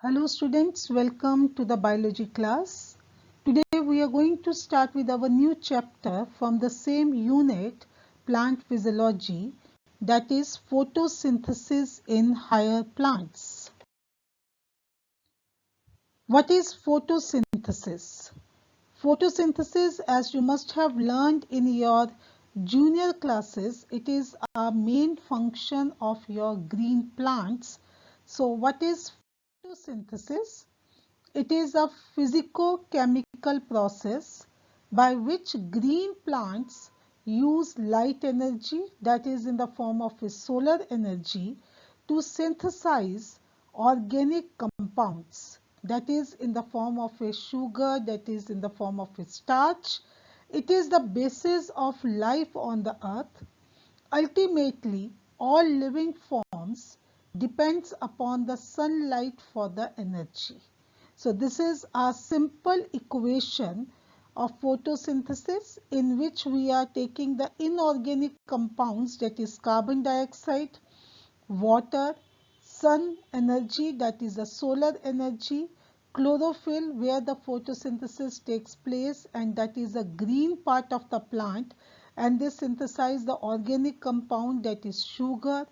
Hello students, welcome to the biology class. Today we are going to start with our new chapter from the same unit, plant physiology, that is photosynthesis in higher plants. What is photosynthesis? Photosynthesis, as you must have learned in your junior classes, it is a main function of your green plants. So what is photosynthesis? It is a physico-chemical process by which green plants use light energy, that is in the form of a solar energy, to synthesize organic compounds, that is in the form of a sugar, that is in the form of a starch. It is the basis of life on the earth. Ultimately, all living forms depends upon the sunlight for the energy. So this is a simple equation of photosynthesis in which we are taking the inorganic compounds, that is carbon dioxide, water, sun energy, that is the solar energy, chlorophyll where the photosynthesis takes place, and that is the green part of the plant, and they synthesize the organic compound, that is sugar,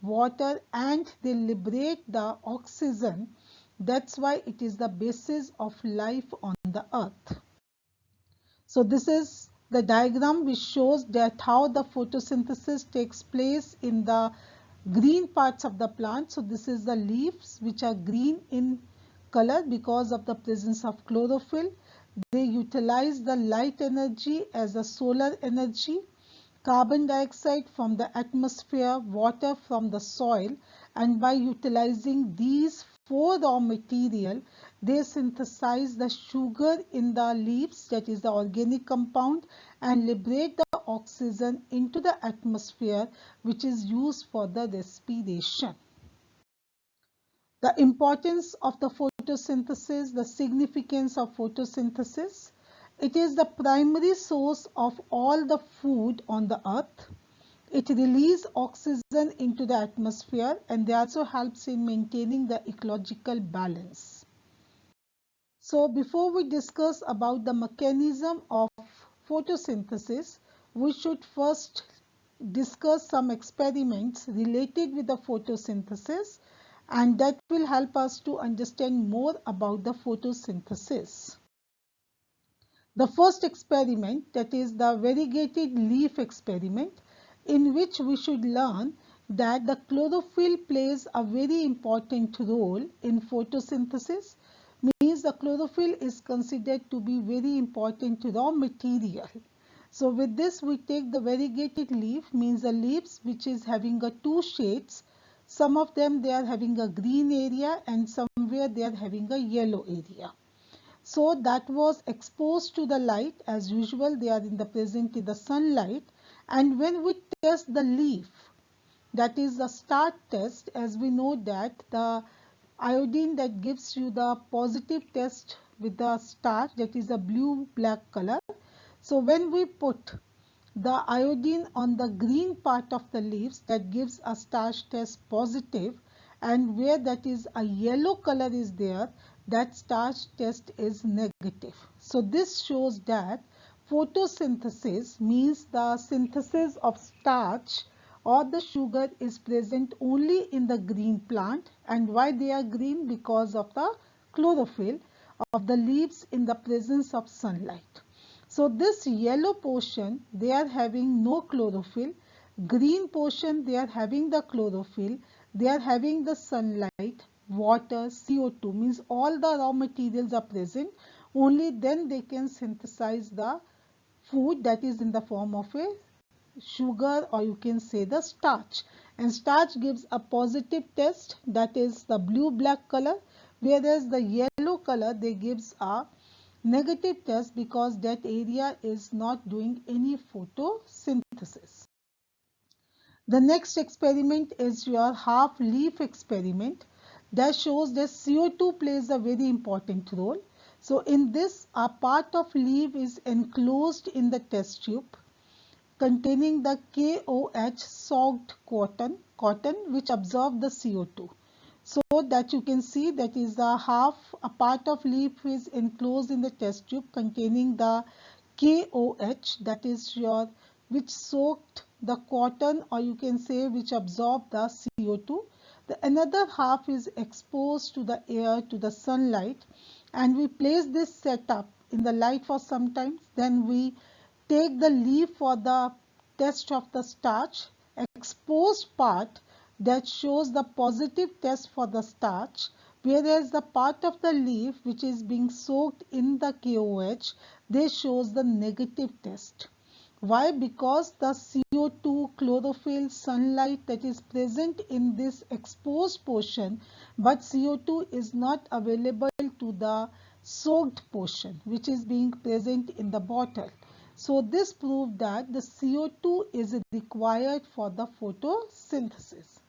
water, and they liberate the oxygen. That's why it is the basis of life on the earth. So this is the diagram which shows that how the photosynthesis takes place in the green parts of the plant. So this is the leaves which are green in color because of the presence of chlorophyll. They utilize the light energy as a solar energy, carbon dioxide from the atmosphere, water from the soil, and by utilizing these four raw material, they synthesize the sugar in the leaves, that is the organic compound, and liberate the oxygen into the atmosphere, which is used for the respiration. The importance of the photosynthesis, the significance of photosynthesis. It is the primary source of all the food on the earth. It releases oxygen into the atmosphere, and it also helps in maintaining the ecological balance. So before we discuss about the mechanism of photosynthesis, we should first discuss some experiments related with the photosynthesis, and that will help us to understand more about the photosynthesis. The first experiment, that is the variegated leaf experiment, in which we should learn that the chlorophyll plays a very important role in photosynthesis. Means the chlorophyll is considered to be very important raw material. So with this we take the variegated leaf, means the leaves which is having a two shades. Some of them they are having a green area and somewhere they are having a yellow area. So that was exposed to the light. As usual, they are in the present in the sunlight, and when we test the leaf, that is the start test, as we know that the iodine that gives you the positive test with the starch, that is a blue black color. So when we put the iodine on the green part of the leaves, that gives a starch test positive, and where that is a yellow color is there, that starch test is negative. So this shows that photosynthesis means the synthesis of starch or the sugar is present only in the green plant. And why they are green? Because of the chlorophyll of the leaves in the presence of sunlight. So this yellow portion, they are having no chlorophyll. Green portion, they are having the chlorophyll. They are having the sunlight, water, CO2, means all the raw materials are present. Only then they can synthesize the food, that is in the form of a sugar, or you can say the starch. And starch gives a positive test, that is the blue black color, whereas the yellow color they gives a negative test because that area is not doing any photosynthesis. The next experiment is your half leaf experiment that shows that CO2 plays a very important role. So in this, a part of leaf is enclosed in the test tube containing the KOH soaked cotton which absorb the CO2. So that you can see that is a part of leaf is enclosed in the test tube containing the KOH, that is your, which soaked the cotton, or you can say which absorbed the CO2. The another half is exposed to the air, to the sunlight, and we place this setup in the light for some time. Then we take the leaf for the test of the starch. Exposed part that shows the positive test for the starch, whereas the part of the leaf which is being soaked in the KOH, they shows the negative test. Why? Because the CO2, chlorophyll, sunlight that is present in this exposed portion, but CO2 is not available to the soaked portion which is being present in the bottle. So this proved that the CO2 is required for the photosynthesis.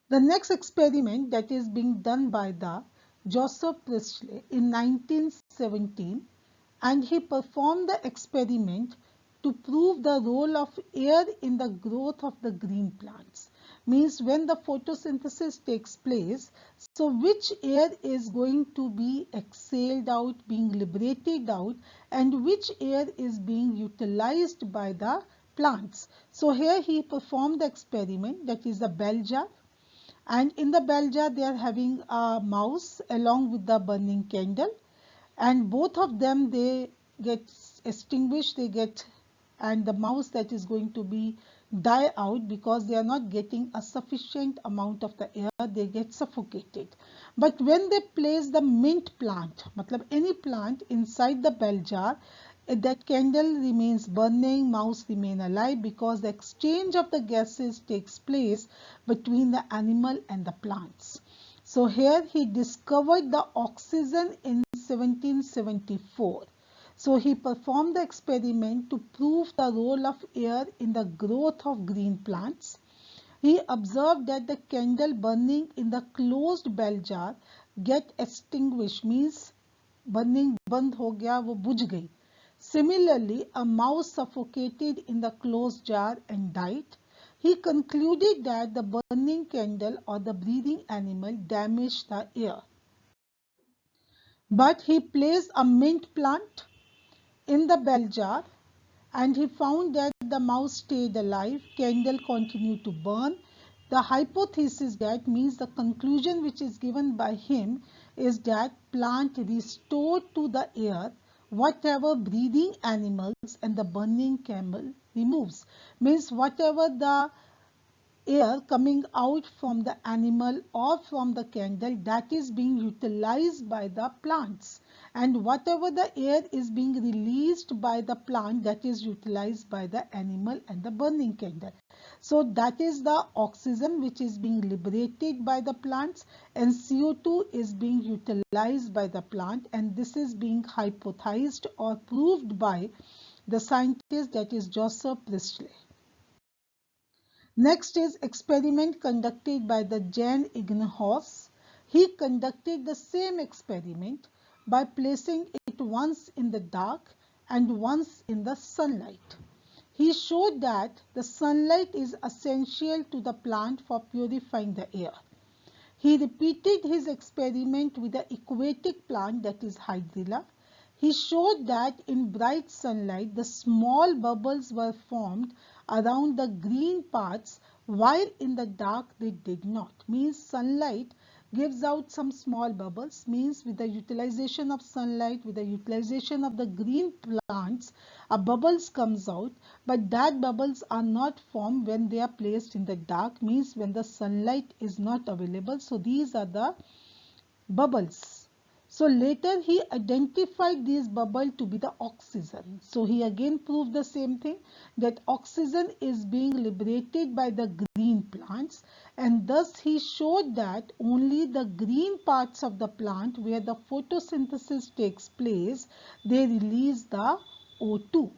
The next experiment that is being done by the Joseph Priestley in 1917, and he performed the experiment to prove the role of air in the growth of the green plants. Means when the photosynthesis takes place, so which air is going to be exhaled out, being liberated out, and which air is being utilized by the plants. So here he performed the experiment, that is a bell jar, and in the bell jar they are having a mouse along with the burning candle, and both of them they get extinguished, they get, and the mouse that is going to be die out because they are not getting a sufficient amount of the air, they get suffocated. But when they place the mint plant, matlab any plant inside the bell jar, that candle remains burning, mouse remain alive, because the exchange of the gases takes place between the animal and the plants. So here he discovered the oxygen in 1774. So he performed the experiment to prove the role of air in the growth of green plants. He observed that the candle burning in the closed bell jar get extinguished, means burning बंद हो गया, वो बुझ गई. Similarly, a mouse suffocated in the closed jar and died. He concluded that the burning candle or the breathing animal damaged the air. But he placed a mint plant in the bell jar and he found that the mouse stayed alive, candle continued to burn. The hypothesis, that means the conclusion which is given by him, is that plant restored to the air whatever breathing animals and the burning candle removes. Means whatever the air coming out from the animal or from the candle, that is being utilized by the plants, and whatever the air is being released by the plant, that is utilized by the animal and the burning candle. So that is the oxygen which is being liberated by the plants, and CO2 is being utilized by the plant, and this is being hypothesized or proved by the scientist, that is Joseph Priestley. Next is experiment conducted by the Jan Egginghaus. He conducted the same experiment by placing it once in the dark and once in the sunlight. He showed that the sunlight is essential to the plant for purifying the air. He repeated his experiment with the aquatic plant, that is Hydrilla. He showed that in bright sunlight, the small bubbles were formed around the green parts, while in the dark they did not. Means sunlight gives out some small bubbles, means with the utilization of sunlight, with the utilization of the green plants, a bubbles comes out, but that bubbles are not formed when they are placed in the dark, means when the sunlight is not available. So these are the bubbles. So later he identified these bubbles to be the oxygen. So he again proved the same thing, that oxygen is being liberated by the green plants, and thus he showed that only the green parts of the plant where the photosynthesis takes place, they release the O2.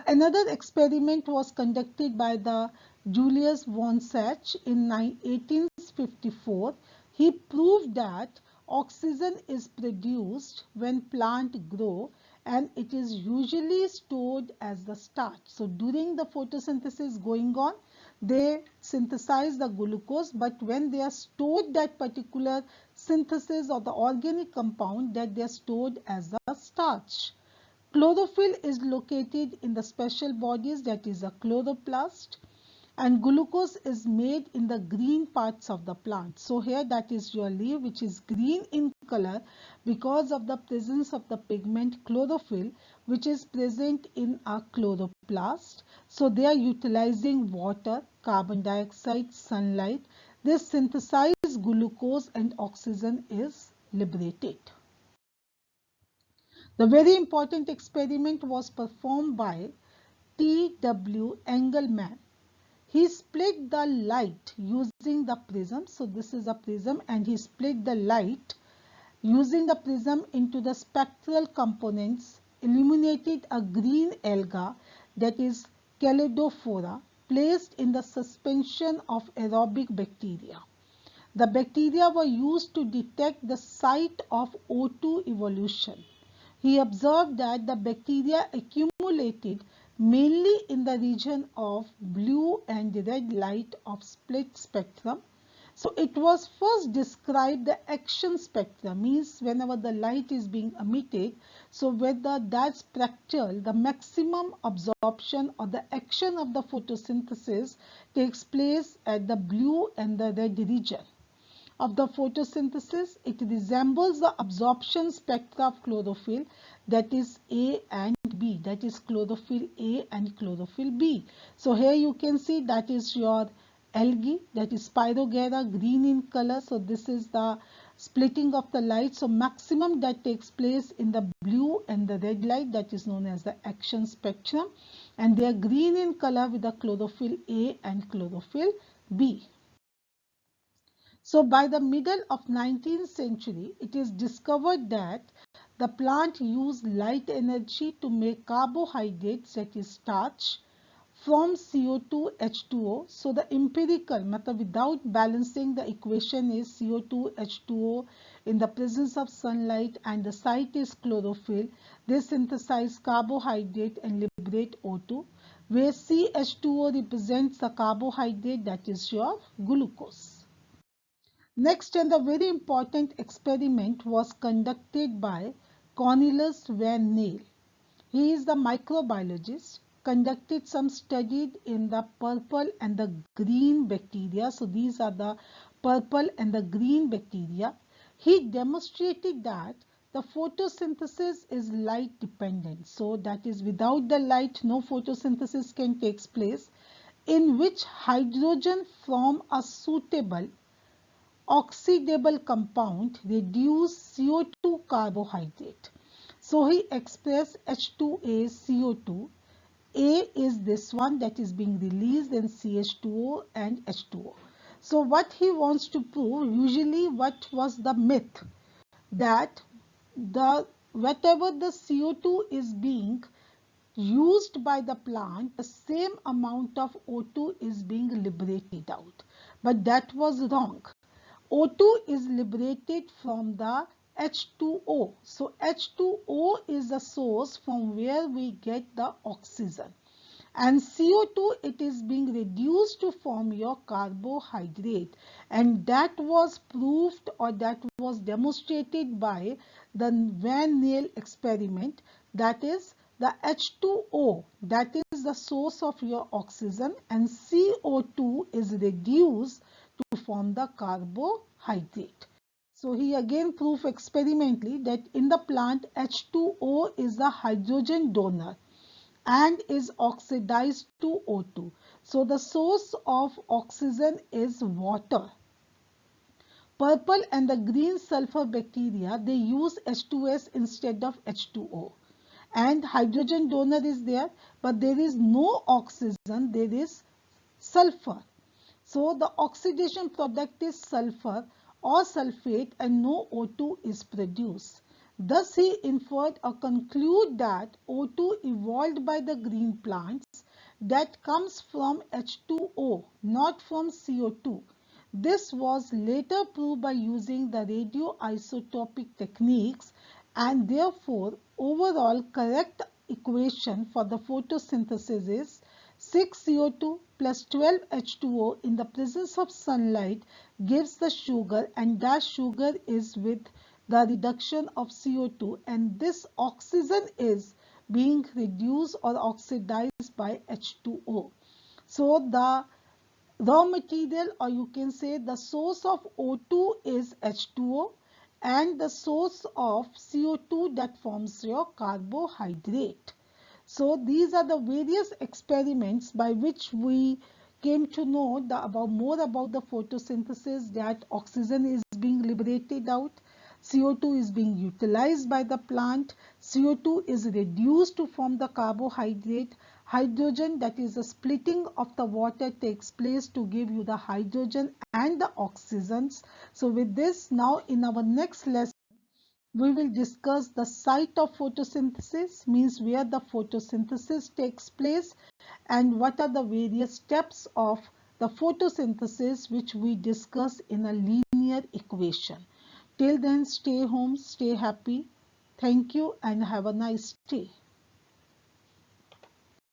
Another experiment was conducted by the Julius von Sachs in 1854. He proved that oxygen is produced when plants grow, and it is usually stored as the starch. So during the photosynthesis going on, they synthesize the glucose, but when they are stored, that particular synthesis or the organic compound, that they are stored as a starch. Chlorophyll is located in the special bodies, that is a chloroplast, and glucose is made in the green parts of the plant. So here that is your leaf, which is green in color because of the presence of the pigment chlorophyll, which is present in a chloroplast. So they are utilizing water, carbon dioxide, sunlight. They synthesize glucose and oxygen is liberated. The very important experiment was performed by T.W. Engelmann. He split the light using the prism. So this is a prism, and he split the light using the prism into the spectral components, illuminated a green alga, that is Chalaedophora, placed in the suspension of aerobic bacteria. The bacteria were used to detect the site of O2 evolution. He observed that the bacteria accumulated mainly in the region of blue and red light of split spectrum. So it was first described the action spectrum, means whenever the light is being emitted, so whether that spectral, the maximum absorption or the action of the photosynthesis takes place at the blue and the red region of the photosynthesis. It resembles the absorption spectra of chlorophyll, that is A and B, that is chlorophyll A and chlorophyll B. So here you can see that is your algae, that is Spirogyra, green in color. So this is the splitting of the light. So maximum that takes place in the blue and the red light, that is known as the action spectrum, and they are green in color with the chlorophyll A and chlorophyll B. So by the middle of 19th century, it is discovered that the plant used light energy to make carbohydrates, that is starch, from CO2 H2O. So the empirical method, without balancing the equation, is CO2 H2O in the presence of sunlight, and the site is chlorophyll. They synthesize carbohydrate and liberate O2, where CH2O represents the carbohydrate, that is your glucose. Next, and a very important experiment was conducted by Cornelis van Zyl. He is the microbiologist, conducted some studies in the purple and the green bacteria. So these are the purple and the green bacteria. He demonstrated that the photosynthesis is light dependent. So that is, without the light, no photosynthesis can take place, in which hydrogen from a suitable oxidable compound reduce CO2 carbohydrate. So he expressed H2A CO2. A is this one that is being released in CH2O and H2O. So what he wants to prove, usually what was the myth, that whatever the CO2 is being used by the plant, the same amount of O2 is being liberated out. But that was wrong. O2 is liberated from the H2O. So H2O is the source from where we get the oxygen. And CO2, it is being reduced to form your carbohydrate. And that was proved, or that was demonstrated by the Van Zyl experiment. That is, the H2O, that is the source of your oxygen, and CO2 is reduced to form the carbohydrate. So he again proved experimentally that in the plant, H2O is the hydrogen donor and is oxidized to O2. So the source of oxygen is water. Purple and the green sulfur bacteria, they use H2S instead of H2O. And hydrogen donor is there, but there is no oxygen, there is sulfur. So the oxidation product is sulfur or sulfate, and no O2 is produced. Thus he inferred or conclude that O2 evolved by the green plants, that comes from H2O, not from CO2. This was later proved by using the radioisotopic techniques, and therefore overall correct equation for the photosynthesis is 6 CO2 plus 12 H2O in the presence of sunlight gives the sugar, and that sugar is with the reduction of CO2, and this oxygen is being reduced or oxidized by H2O. So the raw material, or you can say the source of O2 is H2O, and the source of CO2 that forms your carbohydrate. So these are the various experiments by which we came to know more about the photosynthesis, that oxygen is being liberated out, CO2 is being utilized by the plant, CO2 is reduced to form the carbohydrate, hydrogen, that is the splitting of the water, takes place to give you the hydrogen and the oxygens. So with this, now in our next lesson, we will discuss the site of photosynthesis, means where the photosynthesis takes place, and what are the various steps of the photosynthesis which we discuss in a linear equation. Till then, stay home, stay happy. Thank you and have a nice day.